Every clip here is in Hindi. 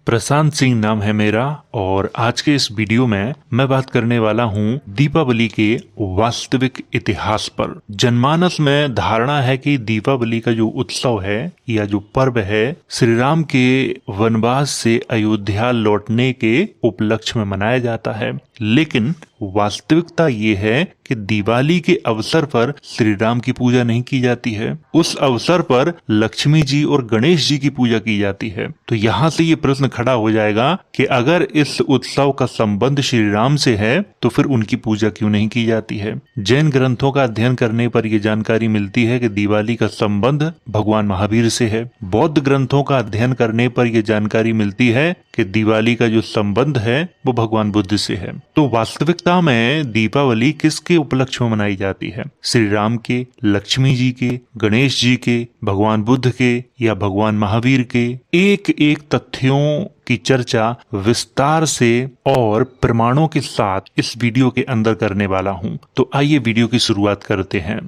प्रशांत सिंह नाम है मेरा और आज के इस वीडियो में मैं बात करने वाला हूँ दीपावली के वास्तविक इतिहास पर। जनमानस में धारणा है कि दीपावली का जो उत्सव है या जो पर्व है श्री राम के वनवास से अयोध्या लौटने के उपलक्ष्य में मनाया जाता है, लेकिन वास्तविकता ये है कि दिवाली के अवसर पर श्री राम की पूजा नहीं की जाती है। उस अवसर पर लक्ष्मी जी और गणेश जी की पूजा की जाती है। तो यहाँ से ये प्रश्न खड़ा हो जाएगा कि अगर इस उत्सव का संबंध श्री राम से है तो फिर उनकी पूजा क्यों नहीं की जाती है। जैन ग्रंथों का अध्ययन करने पर यह जानकारी मिलती है कि दिवाली का संबंध भगवान महावीर से है। बौद्ध ग्रंथों का अध्ययन करने पर यह जानकारी मिलती है कि दिवाली का जो संबंध है वो भगवान बुद्ध से है। तो वास्तविकता में दीपावली किसके उपलक्ष्य में मनाई जाती है? श्री राम के, लक्ष्मी जी के, गणेश जी के, भगवान बुद्ध के या भगवान महावीर के? एक एक तथ्यों की चर्चा विस्तार से और प्रमाणों के साथ इस वीडियो के अंदर करने वाला हूं। तो आइए वीडियो की शुरुआत करते हैं।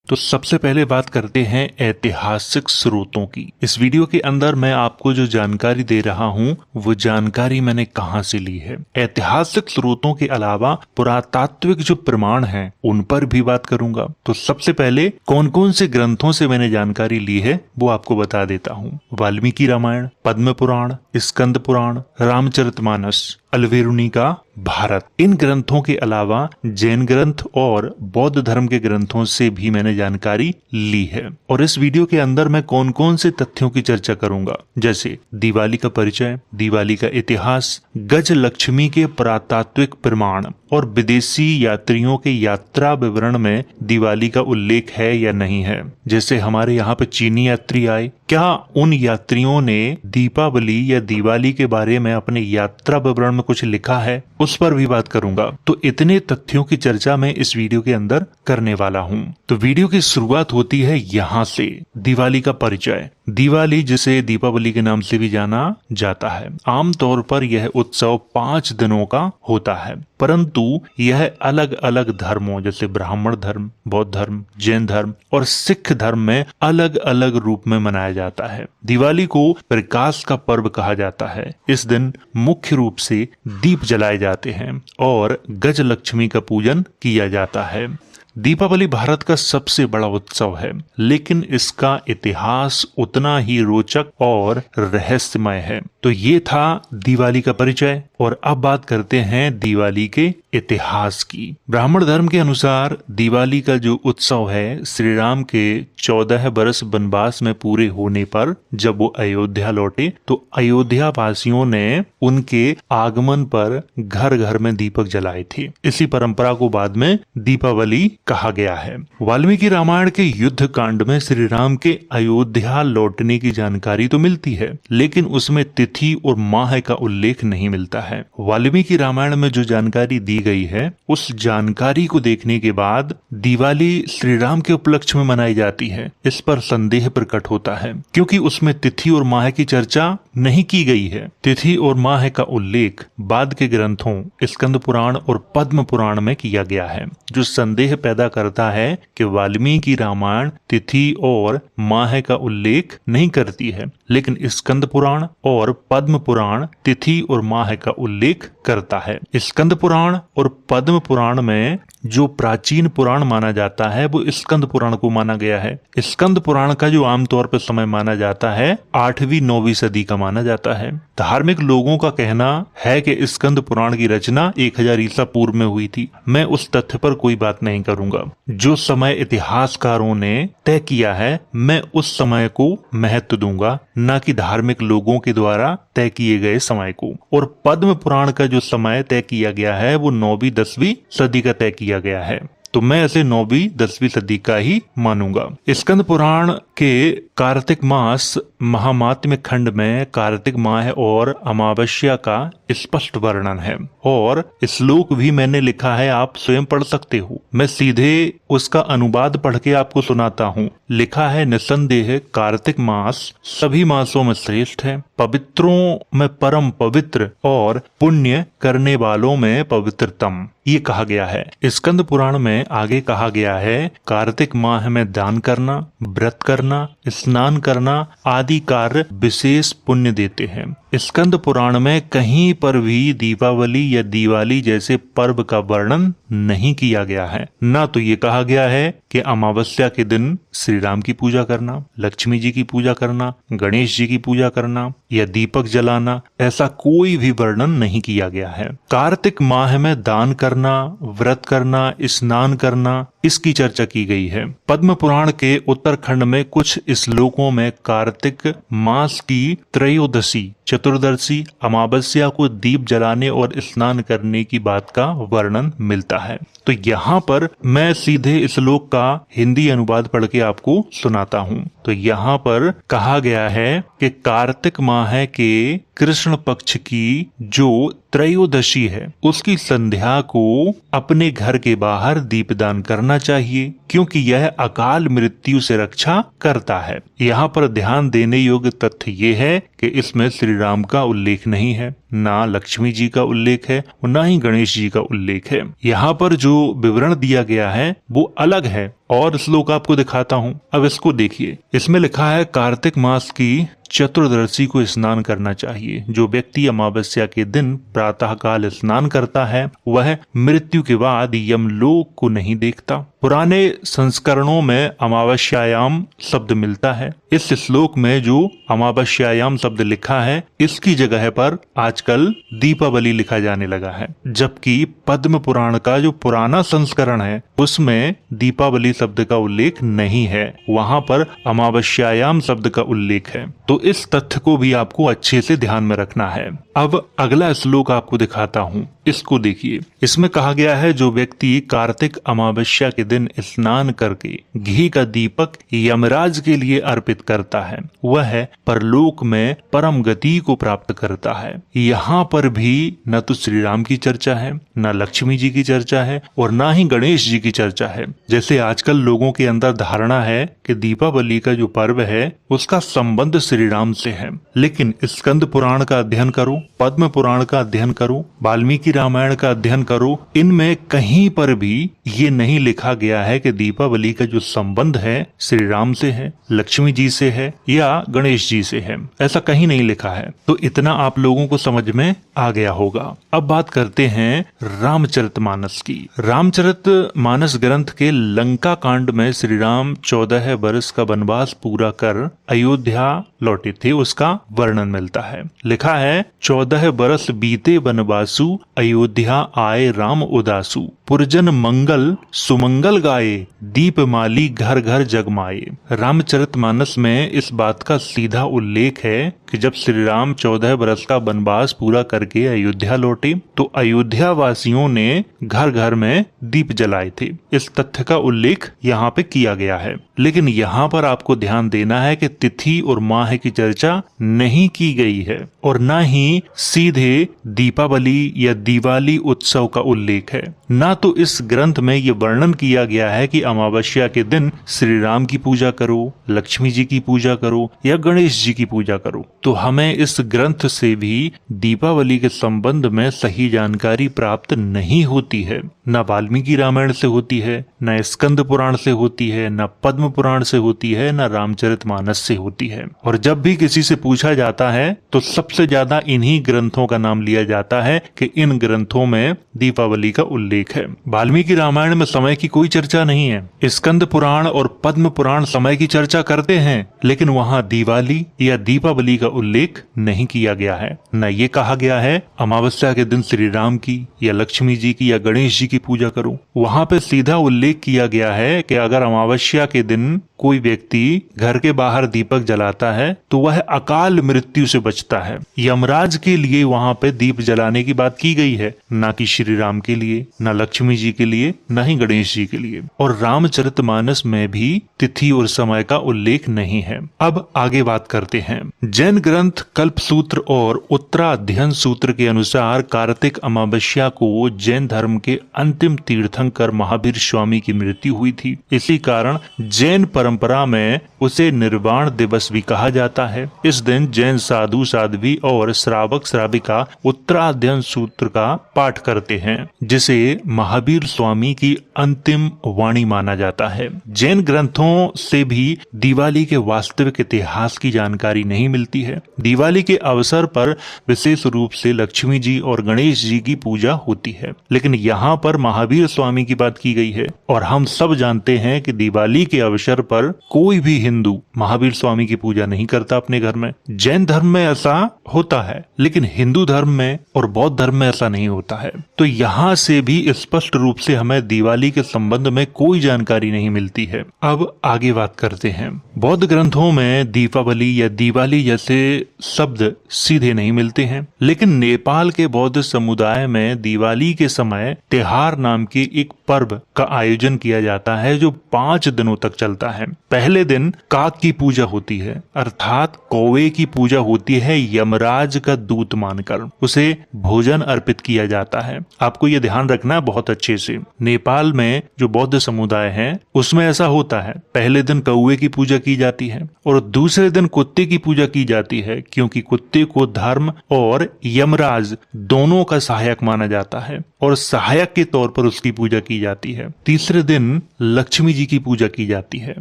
तो सबसे पहले बात करते हैं ऐतिहासिक स्रोतों की। इस वीडियो के अंदर मैं आपको जो जानकारी दे रहा हूं वो जानकारी मैंने कहां से ली है। ऐतिहासिक स्रोतों के अलावा पुरातात्विक जो प्रमाण हैं उन पर भी बात करूंगा। तो सबसे पहले कौन कौन से ग्रंथों से मैंने जानकारी ली है वो आपको बता देता हूँ। वाल्मीकि रामायण, पद्म पुराण, स्कंद पुराण, रामचरितमानस, अल्बेरुनी का भारत। इन ग्रंथों के अलावा जैन ग्रंथ और बौद्ध धर्म के ग्रंथों से भी मैंने जानकारी ली है। और इस वीडियो के अंदर मैं कौन कौन से तथ्यों की चर्चा करूंगा, जैसे दिवाली का परिचय, दिवाली का इतिहास, गज लक्ष्मी के पुरातात्विक प्रमाण और विदेशी यात्रियों के यात्रा विवरण में दिवाली का उल्लेख है या नहीं है। जैसे हमारे यहाँ पे चीनी यात्री आए, क्या उन यात्रियों ने दीपावली या दिवाली के बारे में अपने यात्रा विवरण में कुछ लिखा है, उस पर भी बात करूंगा। तो इतने तथ्यों की चर्चा मैं इस वीडियो के अंदर करने वाला हूं। तो वीडियो की शुरुआत होती है यहाँ से, दिवाली का परिचय। दिवाली, जिसे दीपावली के नाम से भी जाना जाता है, आमतौर पर यह उत्सव 5 दिनों का होता है, परंतु यह अलग अलग धर्मों जैसे ब्राह्मण धर्म, बौद्ध धर्म, जैन धर्म और सिख धर्म में अलग अलग रूप में मनाया जाता है। दिवाली को प्रकाश का पर्व कहा जाता है। इस दिन मुख्य रूप से दीप जलाए जाते हैं और गज लक्ष्मी का पूजन किया जाता है। दीपावली भारत का सबसे बड़ा उत्सव है, लेकिन इसका इतिहास उतना ही रोचक और रहस्यमय है। तो ये था दिवाली का परिचय और अब बात करते हैं दिवाली के इतिहास की। ब्राह्मण धर्म के अनुसार दिवाली का जो उत्सव है श्री राम के 14 बरस वनवास में पूरे होने पर जब वो अयोध्या लौटे तो अयोध्या वासियों ने उनके आगमन पर घर घर में दीपक जलाए थे। इसी परंपरा को बाद में दीपावली कहा गया है। वाल्मीकि रामायण के युद्ध कांड में श्री राम के अयोध्या लौटने की जानकारी तो मिलती है, लेकिन उसमें तिथि और माह का उल्लेख नहीं मिलता है। वाल्मीकि रामायण में जो जानकारी दी गई है उस जानकारी को देखने के बाद दिवाली श्री राम के उपलक्ष्य में मनाई जाती है, इस पर संदेह प्रकट होता है, क्योंकि उसमें तिथि और माह की चर्चा नहीं की गई है। तिथि और माह का उल्लेख बाद के ग्रंथों स्कंद पुराण और पद्म पुराण में किया गया है, जो संदेह पैदा करता है कि वाल्मीकि रामायण तिथि और माह का उल्लेख नहीं करती है, लेकिन स्कंद पुराण और पद्म पुराण तिथि और माह का उल्लेख करता है। स्कंद पुराण और पद्म पुराण में जो प्राचीन पुराण माना जाता है वो स्कंद पुराण को माना गया है। स्कंद पुराण का जो आमतौर पर समय माना जाता है 8वीं-9वीं सदी का माना जाता है। धार्मिक लोगों का कहना है कि स्कंद पुराण की रचना 1000 ईसा पूर्व में हुई थी। मैं उस तथ्य पर कोई बात नहीं करूंगा। जो समय इतिहासकारों ने तय किया है मैं उस समय को महत्व दूंगा, न कि धार्मिक लोगों के द्वारा तय किए गए समय को। और पद्म पुराण का जो समय तय किया गया है वो 9वीं-10वीं सदी का तय किया गया है, तो मैं इसे 9वीं-10वीं सदी का ही मानूंगा। स्कंद पुराण के कार्तिक मास महात्म्य खंड में कार्तिक माह और अमावस्या का स्पष्ट वर्णन है और श्लोक भी मैंने लिखा है, आप स्वयं पढ़ सकते हो। मैं सीधे उसका अनुवाद पढ़ के आपको सुनाता हूँ। लिखा है, निसंदेह कार्तिक मास सभी मासों में श्रेष्ठ है, पवित्रों में परम पवित्र और पुण्य करने वालों में पवित्रतम, ये कहा गया है। स्कंद पुराण में आगे कहा गया है, कार्तिक माह में दान करना, व्रत करना करना, स्नान करना आदि कार्य विशेष पुण्य देते हैं। स्कंद पुराण में कहीं पर भी दीपावली या दिवाली जैसे पर्व का वर्णन नहीं किया गया है। ना तो ये कहा गया है कि अमावस्या के दिन श्री राम की पूजा करना, लक्ष्मी जी की पूजा करना, गणेश जी की पूजा करना या दीपक जलाना, ऐसा कोई भी वर्णन नहीं किया गया है। कार्तिक माह में दान करना, व्रत करना, स्नान करना, इसकी चर्चा की गई है। पद्म पुराण के उत्तरखंड में कुछ श्लोकों में कार्तिक मास की त्रयोदशी, चतुर्दशी, अमावस्या को दीप जलाने और स्नान करने की बात का वर्णन मिलता है। तो यहाँ पर मैं सीधे श्लोक का हिंदी अनुवाद पढ़ के आपको सुनाता हूँ। तो यहाँ पर कहा गया है कि कार्तिक माह के कृष्ण पक्ष की जो त्रयोदशी है उसकी संध्या को अपने घर के बाहर दीपदान करना चाहिए, क्योंकि यह अकाल मृत्यु से रक्षा करता है। यहाँ पर ध्यान देने योग्य तथ्य ये है कि इसमें श्री राम का उल्लेख नहीं है, ना लक्ष्मी जी का उल्लेख है और ना ही गणेश जी का उल्लेख है। यहाँ पर जो विवरण दिया गया है वो अलग है और श्लोक आपको दिखाता हूँ। अब इसको देखिए, इसमें लिखा है कार्तिक मास की चतुर्दशी को स्नान करना चाहिए। जो व्यक्ति अमावस्या के दिन प्रातः काल स्नान करता है वह मृत्यु के बाद यमलोक को नहीं देखता। पुराने संस्करणों में अमावस्यायाम शब्द मिलता है। इस श्लोक में जो अमावस्यायाम शब्द लिखा है इसकी जगह पर आजकल दीपावली लिखा जाने लगा है, जबकि पद्म पुराण का जो पुराना संस्करण है उसमें दीपावली शब्द का उल्लेख नहीं है, वहां पर अमावस्यायाम शब्द का उल्लेख है। तो इस तथ्य को भी आपको अच्छे से ध्यान में रखना है। अब अगला श्लोक आपको दिखाता हूँ, इसको देखिए। इसमें कहा गया है जो व्यक्ति कार्तिक अमावस्या के दिन स्नान करके घी का दीपक यमराज के लिए अर्पित करता है वह परलोक में परम गति को प्राप्त करता है। यहाँ पर भी न तो श्री राम की चर्चा है, न लक्ष्मी जी की चर्चा है और ना ही गणेश जी की चर्चा है। जैसे आजकल लोगों के अंदर धारणा है कि दीपावली का जो पर्व है उसका संबंध श्री राम से है, लेकिन स्कंद पुराण का अध्ययन करो, पद्म पुराण का अध्ययन करो, वाल्मीकि रामायण का अध्ययन करो, इनमें कहीं पर भी ये नहीं लिखा गया है कि दीपावली का जो संबंध है श्री राम से है, लक्ष्मी जी से है या गणेश जी से है, ऐसा कहीं नहीं लिखा है। तो इतना आप लोगों को समझ में आ गया होगा। अब बात करते हैं रामचरितमानस की। रामचरितमानस ग्रंथ के लंका कांड में श्री राम 14 वर्ष का वनवास पूरा कर अयोध्या लौटे थे, उसका वर्णन मिलता है। लिखा है 14 वर्ष बीते वनवासु, अयोध्या आए राम उदासु, पुरजन मंगल सुमंगल गाए, दीपमाली घर घर जगमाए। रामचरितमानस में इस बात का सीधा उल्लेख है कि जब श्री राम 14 वर्ष का वनवास पूरा करके अयोध्या लौटे तो अयोध्या वासियों ने घर घर में दीप जलाए थे। इस तथ्य का उल्लेख यहाँ पे किया गया है, लेकिन यहाँ पर आपको ध्यान देना है कि तिथि और माह की चर्चा नहीं की गई है और न ही सीधे दीपावली या दिवाली उत्सव का उल्लेख है। ना तो इस ग्रंथ में ये वर्णन किया गया है कि अमावस्या के दिन श्री राम की पूजा करो, लक्ष्मी जी की पूजा करो या गणेश जी की पूजा करो। तो हमें इस ग्रंथ से भी दीपावली के संबंध में सही जानकारी प्राप्त नहीं होती है। न वाल्मीकि रामायण से होती है, न स्कंद पुराण से होती है, न पद्म पुराण से होती है, न रामचरितमानस से होती है। और जब भी किसी से पूछा जाता है तो सबसे ज्यादा इन्हीं ग्रंथों का नाम लिया जाता है कि इन ग्रंथों में दीपावली का उल्लेख है। वाल्मीकि रामायण में समय की कोई चर्चा नहीं है। स्कंद पुराण और पद्म पुराण समय की चर्चा करते हैं, लेकिन वहाँ दिवाली या दीपावली का उल्लेख नहीं किया गया है। न ये कहा गया है अमावस्या के दिन श्री राम की या लक्ष्मी जी की या गणेश जी की पूजा करो। वहाँ पे सीधा उल्लेख किया गया है कि अगर अमावस्या के दिन कोई व्यक्ति घर के बाहर दीपक जलाता है तो वह अकाल मृत्यु से बचता है। यमराज के लिए वहाँ पे दीप जलाने की बात की गई है, ना कि श्री राम के लिए, ना लक्ष्मी जी के लिए, ना ही गणेश जी के लिए। और रामचरितमानस में भी तिथि और समय का उल्लेख नहीं है। अब आगे बात करते हैं। जैन ग्रंथ कल्प सूत्र और उत्तराध्ययन सूत्र के अनुसार कार्तिक अमावस्या को जैन धर्म के अंतिम तीर्थंकर महावीर स्वामी की मृत्यु हुई थी। इसी कारण जैन परंपरा परंपरा में उसे निर्वाण दिवस भी कहा जाता है। इस दिन जैन साधु साध्वी और श्रावक श्राविका उत्तराध्ययन सूत्र का पाठ करते हैं, जिसे महावीर स्वामी की अंतिम वाणी माना जाता है। जैन ग्रंथों से भी दिवाली के वास्तविक इतिहास की जानकारी नहीं मिलती है। दिवाली के अवसर पर विशेष रूप से लक्ष्मी जी और गणेश जी की पूजा होती है, लेकिन यहाँ पर महावीर स्वामी की बात की गई है और हम सब जानते हैं कि दिवाली के अवसर पर कोई भी हिंदू महावीर स्वामी की पूजा नहीं करता अपने घर में। जैन धर्म में ऐसा होता है, लेकिन हिंदू धर्म में और बौद्ध धर्म में ऐसा नहीं होता है। तो यहाँ से भी स्पष्ट रूप से हमें दिवाली के संबंध में कोई जानकारी नहीं मिलती है। अब आगे बात करते हैं। बौद्ध ग्रंथों में दीपावली या दिवाली जैसे शब्द सीधे नहीं मिलते हैं, लेकिन नेपाल के बौद्ध समुदाय में दिवाली के समय त्योहार नाम के एक पर्व का आयोजन किया जाता है जो 5 दिनों तक चलता है। पहले दिन काक की पूजा होती है, अर्थात कौवे की पूजा होती है। यमराज का दूत मानकर उसे भोजन अर्पित किया जाता है। आपको यह ध्यान रखना है बहुत अच्छे से। नेपाल में जो बौद्ध समुदाय है उसमें ऐसा होता है, पहले दिन कौवे की पूजा की जाती है और दूसरे दिन कुत्ते की पूजा की जाती है, क्योंकि कुत्ते को धर्म और यमराज दोनों का सहायक माना जाता है और सहायक के तौर पर उसकी पूजा की जाती है। तीसरे दिन लक्ष्मी जी की पूजा की जाती है,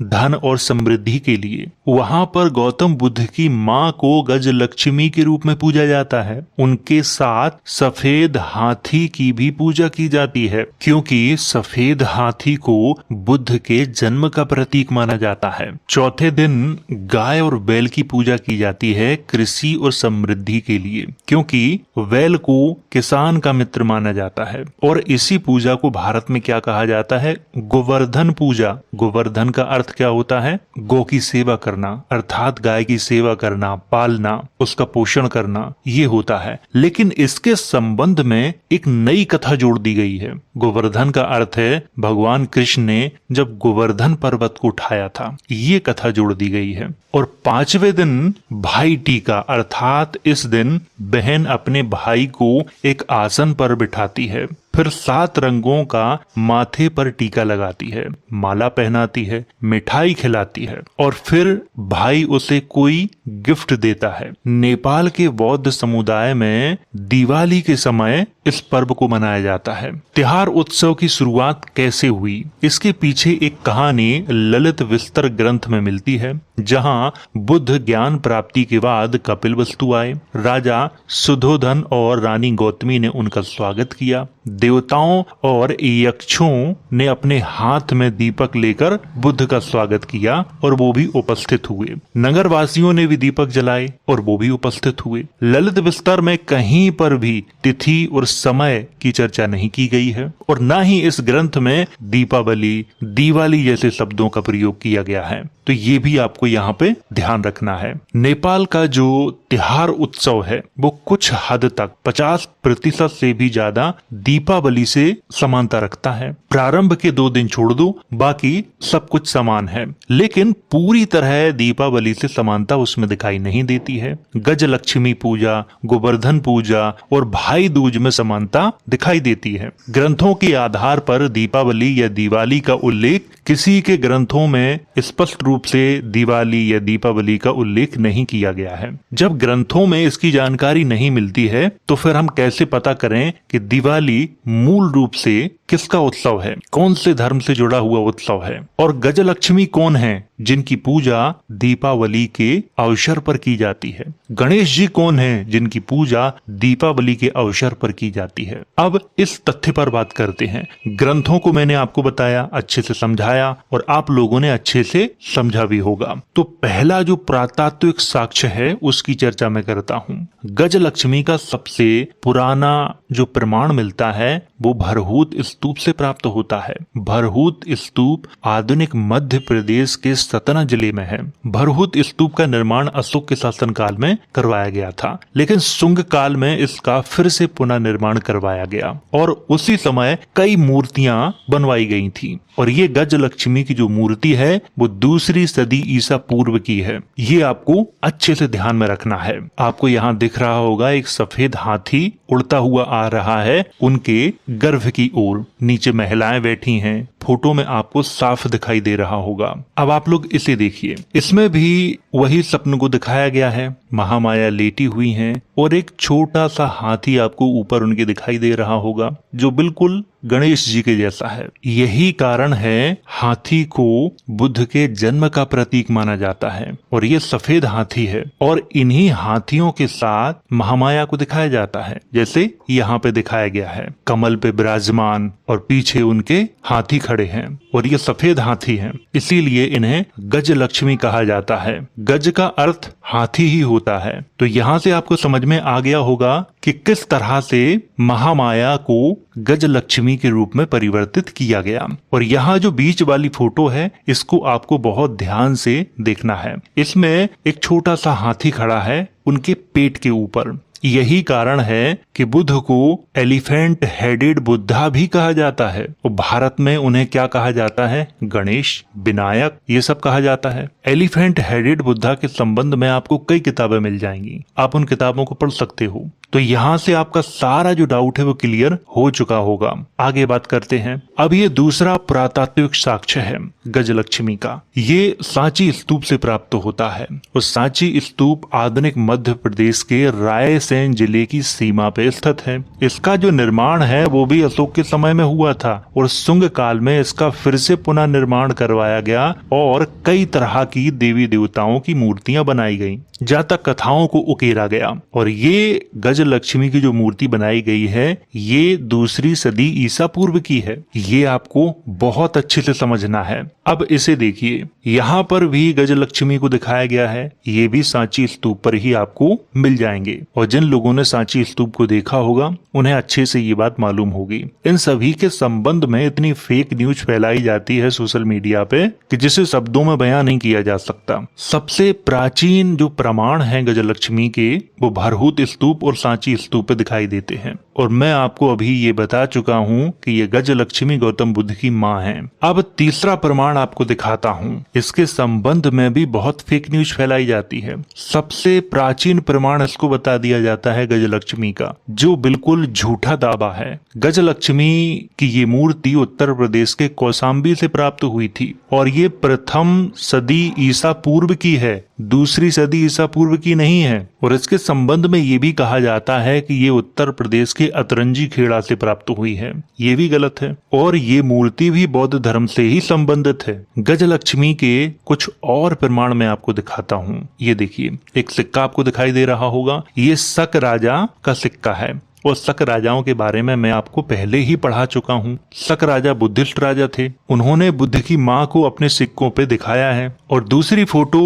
धन और समृद्धि के लिए। वहां पर गौतम बुद्ध की मां को गज लक्ष्मी के रूप में पूजा जाता है। उनके साथ सफेद हाथी की भी पूजा की जाती है, क्योंकि सफेद हाथी को बुद्ध के जन्म का प्रतीक माना जाता है। चौथे दिन गाय और बैल की पूजा की जाती है कृषि और समृद्धि के लिए, क्योंकि बैल को किसान का मित्र माना जाता है। और इसी पूजा को भारत में क्या कहा जाता है? गोवर्धन पूजा। गोवर्धन का अर्थ क्या होता है? गौ की सेवा करना, अर्थात गाय की सेवा करना, पालना, उसका पोषण करना, ये होता है। लेकिन इसके संबंध में एक नई कथा जोड़ दी गई है। गोवर्धन का अर्थ है भगवान कृष्ण ने जब गोवर्धन पर्वत को उठाया था, ये कथा जोड़ दी गई है। और 5वें दिन भाई टीका, अर्थात इस दिन बहन अपने भाई को एक आसन पर बिठाती है, फिर 7 रंगों का माथे पर टीका लगाती है, माला पहनाती है, मिठाई खिलाती है और फिर भाई उसे कोई गिफ्ट देता है। नेपाल के बौद्ध समुदाय में दिवाली के समय इस पर्व को मनाया जाता है। त्योहार उत्सव की शुरुआत कैसे हुई, इसके पीछे एक कहानी ललित विस्तर ग्रंथ में मिलती है, जहां बुद्ध ज्ञान प्राप्ति के बाद कपिलवस्तु आए। राजा सुधोधन और रानी गौतमी ने उनका स्वागत किया। देवताओं और यक्षों ने अपने हाथ में दीपक लेकर बुद्ध का स्वागत किया और वो भी उपस्थित हुए। नगरवासियों ने भी दीपक जलाए और वो भी उपस्थित हुए। ललित विस्तर में कहीं पर भी तिथि और समय की चर्चा नहीं की गई है और न ही इस ग्रंथ में दीपावली, दिवाली जैसे शब्दों का प्रयोग किया गया है। तो ये भी आपको यहाँ पे ध्यान रखना है। नेपाल का जो त्योहार उत्सव है वो कुछ हद तक 50% से भी ज्यादा दीपावली से समानता रखता है। प्रारंभ के 2 दिन छोड़ दो, बाकी सब कुछ समान है, लेकिन पूरी तरह दीपावली से समानता उसमें दिखाई नहीं देती है। गज लक्ष्मी पूजा, गोवर्धन पूजा और भाई दूज में समानता दिखाई देती है। ग्रंथों के आधार पर दीपावली या दिवाली का उल्लेख किसी के ग्रंथों में स्पष्ट रूप से दिवाली या दीपावली का उल्लेख नहीं किया गया है। जब ग्रंथों में इसकी जानकारी नहीं मिलती है तो फिर हम कैसे पता करें कि दिवाली मूल रूप से किसका उत्सव है, कौन से धर्म से जुड़ा हुआ उत्सव है? और गजलक्ष्मी कौन है जिनकी पूजा दीपावली के अवसर पर की जाती है? गणेश जी कौन है जिनकी पूजा दीपावली के अवसर पर की जाती है? अब इस तथ्य पर बात करते हैं। ग्रंथों को मैंने आपको बताया, अच्छे से समझाया और आप लोगों ने अच्छे से समझा भी होगा। तो पहला जो पुरातात्विक साक्ष्य है उसकी चर्चा मैं करता हूँ। गजलक्ष्मी का सबसे पुराना जो प्रमाण मिलता है वो भरहूत स्तूप से प्राप्त होता है। भरहूत स्तूप आधुनिक मध्य प्रदेश के सतना जिले में है। भरहूत स्तूप का निर्माण अशोक के शासनकाल में करवाया गया था, लेकिन शुंग काल में इसका फिर से पुनः निर्माण करवाया गया और उसी समय कई मूर्तियां बनवाई गई थी। और ये गजलक्ष्मी की जो मूर्ति है वो 2री सदी ईसा पूर्व की है। ये आपको अच्छे से ध्यान में रखना है। आपको यहाँ दिख रहा होगा एक सफेद हाथी उड़ता हुआ आ रहा है उनके गर्भ की ओर। नीचे महिलाएं बैठी हैं, फोटो में आपको साफ दिखाई दे रहा होगा। अब आप लोग इसे देखिए, इसमें भी वही स्वप्न को दिखाया गया है। महामाया लेटी हुई हैं और एक छोटा सा हाथी आपको ऊपर उनके दिखाई दे रहा होगा, जो बिल्कुल गणेश जी के जैसा है। यही कारण है हाथी को बुद्ध के जन्म का प्रतीक माना जाता है और ये सफेद हाथी है और इन्हीं हाथियों के साथ महामाया को दिखाया जाता है, जैसे यहाँ पे दिखाया गया है, कमल पे विराजमान और पीछे उनके हाथी खड़े हैं और ये सफेद हाथी हैं, इसीलिए इन्हें गज लक्ष्मी कहा जाता है। गज का अर्थ हाथी ही होता है। तो यहाँ से आपको समझ में आ गया होगा कि किस तरह से महामाया को गज लक्ष्मी के रूप में परिवर्तित किया गया। और यहाँ जो बीच वाली फोटो है, इसको आपको बहुत ध्यान से देखना है। इसमें एक छोटा सा हाथी खड़ा है उनके पेट के ऊपर। यही कारण है कि बुद्ध को एलिफेंट हेडेड बुद्धा भी कहा जाता है और भारत में उन्हें क्या कहा जाता है, गणेश, विनायक, ये सब कहा जाता है। एलिफेंट हेडेड बुद्धा के संबंध में आपको कई किताबें मिल जाएंगी, आप उन किताबों को पढ़ सकते हो। तो यहाँ से आपका सारा जो डाउट है वो क्लियर हो चुका होगा। आगे बात करते हैं। अब ये दूसरा पुरातात्विक साक्ष्य है गजलक्ष्मी का। ये सांची स्तूप से प्राप्त होता है और सांची स्तूप आधुनिक मध्य प्रदेश के रायसेन जिले की सीमा पे स्थित है। इसका जो निर्माण है वो भी अशोक के समय में हुआ था और शुंग काल में इसका फिर से पुनः निर्माण करवाया गया और कई तरह की देवी देवताओं की मूर्तियां बनाई गई, जातक कथाओं को उकेरा गया। और ये गजलक्ष्मी की जो मूर्ति बनाई गई है, ये 2री सदी ईसा पूर्व की है। ये आपको बहुत अच्छे से समझना है। अब इसे देखिए, यहाँ पर भी गजलक्ष्मी को दिखाया गया है। ये भी सांची स्तूप पर ही आपको मिल जाएंगे और जिन लोगों ने सांची स्तूप को देखा होगा उन्हें अच्छे से ये बात मालूम होगी। इन सभी के संबंध में इतनी फेक न्यूज फैलाई जाती है सोशल मीडिया पे कि जिसे शब्दों में बयां नहीं किया जा सकता। सबसे प्राचीन जो प्रमाण है गजलक्ष्मी के, वो भरहूत स्तूप और सांची स्तूप पे दिखाई देते हैं और मैं आपको अभी ये बता चुका हूँ कि ये गजलक्ष्मी गौतम बुद्ध की माँ है। अब तीसरा प्रमाण आपको दिखाता हूँ। इसके संबंध में भी बहुत फेक न्यूज फैलाई जाती है। सबसे प्राचीन प्रमाण इसको बता दिया जाता है गजलक्ष्मी का, जो बिल्कुल झूठा दावा है। गजलक्ष्मी की ये मूर्ति उत्तर प्रदेश के कौशाम्बी से प्राप्त हुई थी और ये प्रथम सदी ईसा पूर्व की है, 2री सदी ईसा पूर्व की नहीं है। और इसके संबंध में ये भी कहा जाता है कि ये उत्तर प्रदेश के अतरंजी खेड़ा से प्राप्त हुई है। ये भी गलत है और ये मूर्ति भी बौद्ध धर्म से ही संबंधित है। गजलक्ष्मी के कुछ और प्रमाण मैं आपको दिखाता हूँ। ये देखिए, एक सिक्का आपको दिखाई दे रहा होगा, ये शक राजा का सिक्का है और शक राजाओं के बारे में मैं आपको पहले ही पढ़ा चुका हूँ। शक राजा बुद्धिस्ट राजा थे। उन्होंने बुद्ध की माँ को अपने सिक्कों पे दिखाया है। और दूसरी फोटो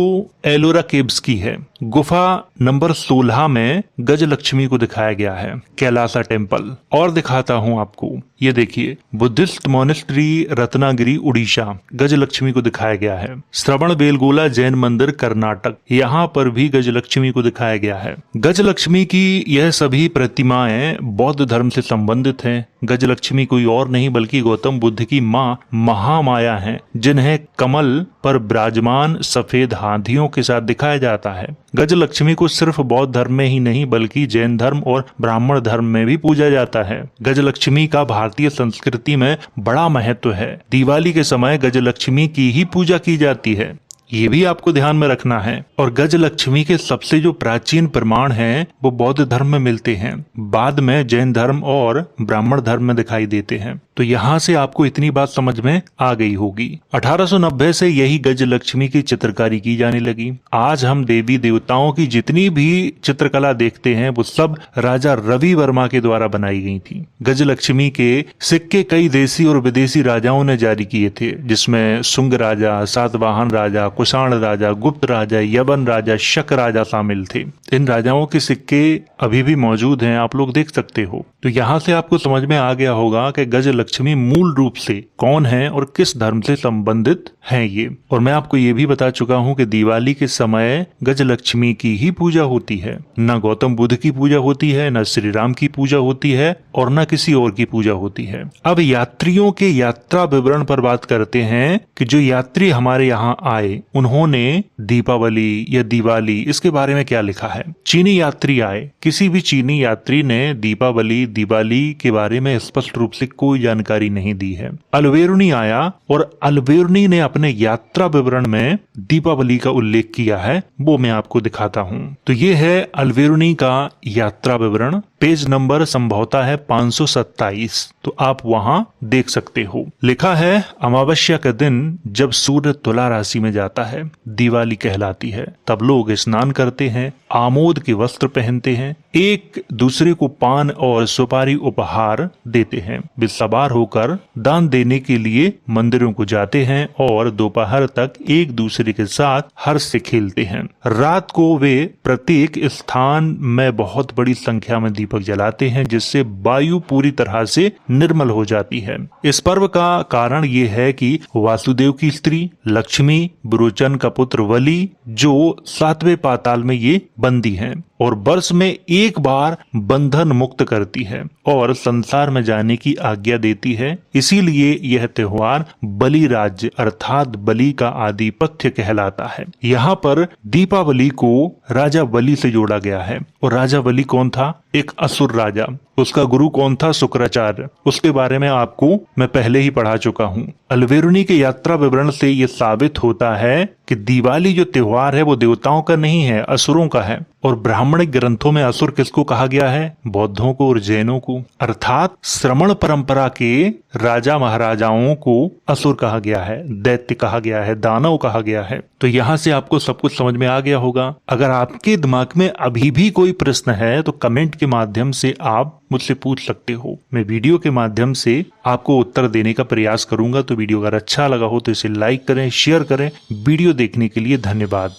एलोरा केव्स की है। गुफा नंबर 16 में गजलक्ष्मी को दिखाया गया है, कैलासा टेम्पल। और दिखाता हूँ आपको, ये देखिए, बुद्धिस्ट मोनेस्ट्री रत्नागिरी उड़ीसा, गजलक्ष्मी को दिखाया गया है। श्रवण बेलगोला जैन मंदिर कर्नाटक, यहाँ पर भी गजलक्ष्मी को दिखाया गया है। गजलक्ष्मी की यह सभी प्रतिमाएं बौद्ध धर्म से संबंधित हैं। गजलक्ष्मी कोई और नहीं बल्कि गौतम बुद्ध की माँ महामाया हैं, जिन्हें कमल पर विराजमान सफेद हाथियों के साथ दिखाया जाता है। गजलक्ष्मी को सिर्फ बौद्ध धर्म में ही नहीं बल्कि जैन धर्म और ब्राह्मण धर्म में भी पूजा जाता है। गजलक्ष्मी का भारतीय संस्कृति में बड़ा महत्व है। दिवाली के समय गजलक्ष्मी की ही पूजा की जाती है, ये भी आपको ध्यान में रखना है। और गजलक्ष्मी के सबसे जो प्राचीन प्रमाण हैं वो बौद्ध धर्म में मिलते हैं, बाद में जैन धर्म और ब्राह्मण धर्म में दिखाई देते हैं। तो यहाँ से आपको इतनी बात समझ में आ गई होगी। 1890 से यही गजलक्ष्मी की चित्रकारी की जाने लगी। आज हम देवी देवताओं की जितनी भी चित्रकला देखते हैं वो सब राजा रवि वर्मा के द्वारा बनाई गई थी। गजलक्ष्मी के सिक्के कई देशी और विदेशी राजाओं ने जारी किए थे, जिसमें शुंग राजा, सातवाहन राजा, कुषाण राजा, गुप्त राजा, यवन राजा, शक राजा शामिल थे। इन राजाओं के सिक्के अभी भी मौजूद हैं, आप लोग देख सकते हो। तो यहाँ से आपको समझ में आ गया होगा कि गजलक्ष्मी मूल रूप से कौन है और किस धर्म से संबंधित है ये। और मैं आपको ये भी बता चुका हूँ कि दिवाली के समय गजलक्ष्मी की ही पूजा होती है, न गौतम बुद्ध की पूजा होती है, न श्री राम की पूजा होती है और न किसी और की पूजा होती है। अब यात्रियों के यात्रा विवरण पर बात करते हैं कि जो यात्री हमारे यहाँ आए उन्होंने दीपावली या दिवाली इसके बारे में क्या लिखा है। चीनी यात्री आए, किसी भी चीनी यात्री ने दीपावली दिवाली के बारे में स्पष्ट रूप से कोई जानकारी नहीं दी है। अल्बेरुनी आया और अल्बेरुनी ने अपने यात्रा विवरण में दीपावली का उल्लेख किया है, वो मैं आपको दिखाता हूँ। तो ये है अल्बेरुनी का यात्रा विवरण, पेज नंबर संभवतः है 527, तो आप वहां देख सकते हो। लिखा है अमावस्या के दिन जब सूर्य तुला राशि में जाता है दिवाली कहलाती है। तब लोग स्नान करते हैं, आमोद के वस्त्र पहनते हैं, एक दूसरे को पान और सुपारी उपहार देते हैं। वे सवार होकर दान देने के लिए मंदिरों को जाते हैं और दोपहर तक एक दूसरे के साथ हर्ष से खेलते हैं। रात को वे प्रत्येक स्थान में बहुत बड़ी संख्या में दीपक जलाते हैं, जिससे वायु पूरी तरह से निर्मल हो जाती है। इस पर्व का कारण ये है कि वासुदेव की स्त्री लक्ष्मी, बुरोचन का पुत्र वली, जो 7वें पाताल में ये बंदी हैं और वर्ष में एक बार बंधन मुक्त करती है और संसार में जाने की आज्ञा देती है। इसीलिए यह त्योहार बलि राज्य अर्थात बलि का आधिपत्य कहलाता है। यहाँ पर दीपावली को राजा बलि से जोड़ा गया है। और राजा बलि कौन था? एक असुर राजा। उसका गुरु कौन था? शुक्राचार्य। उसके बारे में आपको मैं पहले ही पढ़ा चुका हूँ। अल्बेरुनी के यात्रा विवरण से ये साबित होता है कि दिवाली जो त्योहार है वो देवताओं का नहीं है, असुरों का है। और ब्राह्मणिक ग्रंथों में असुर किसको कहा गया है? बौद्धों को और जैनों को, अर्थात श्रमण परंपरा के राजा महाराजाओं को असुर कहा गया है, दैत्य कहा गया है, दानव कहा गया है। तो यहाँ से आपको सब कुछ समझ में आ गया होगा। अगर आपके दिमाग में अभी भी कोई प्रश्न है तो कमेंट के माध्यम से आप मुझसे पूछ सकते हो। मैं वीडियो के माध्यम से आपको उत्तर देने का प्रयास करूंगा। तो वीडियो अगर अच्छा लगा हो तो इसे लाइक करें, शेयर करें। वीडियो देखने के लिए धन्यवाद।